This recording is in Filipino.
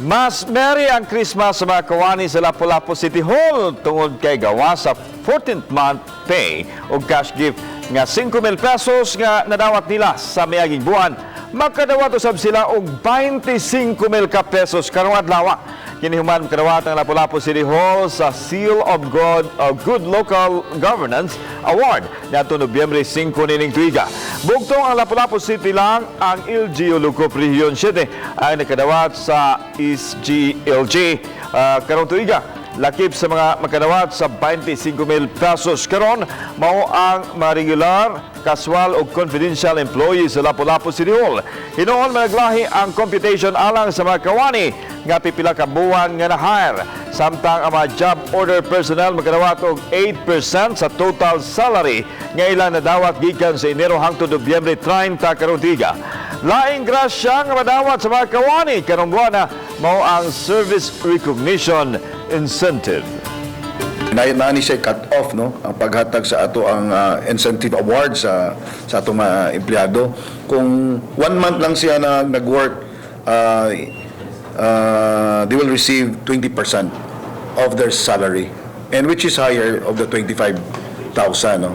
Mas merry ang Christmas sa mga kawani sa Lapu-Lapu City Hall tungod kay gawa sa 14th month pay o cash gift nga 5,000 pesos nga nadawat nila sa miaging buwan. Makadawat usab sila og 25,000 ka pesos karong adlaw. Kinihuman kadawat ang Lapu-Lapu City Hall sa Seal of Good Local Governance Award nato Nobyembre 5 nining tuiga. Bugtong ang Lapu-Lapu City lang ang LGU Lucop Region 7 ay nakadawat sa SGLG karong tuiga. Lakip sa mga makadawat sa 25,000 pesos karon mao ang mga regular, casual o confidential employees sa Lapu-Lapu City Hall. Hinuon managlahi ang computation alang sa mga kawani nga pipila ka buwan nga na-hire. Samtang ang mga job order personnel makadawat og 8% sa total salary nga ilang nadawat gikan sa Enero hangtod Nobyembre 30 karong tuiga. Laing grasya nga madawat sa mga kawani karong buwan na mao ang service recognition incentive. Naani siya cut off no ang paghatag sa ato ang incentive awards sa atong mga empleyado. Kung 1 month lang siya na nag-work, they will receive 20% of their salary, and which is higher of the 25,000 no.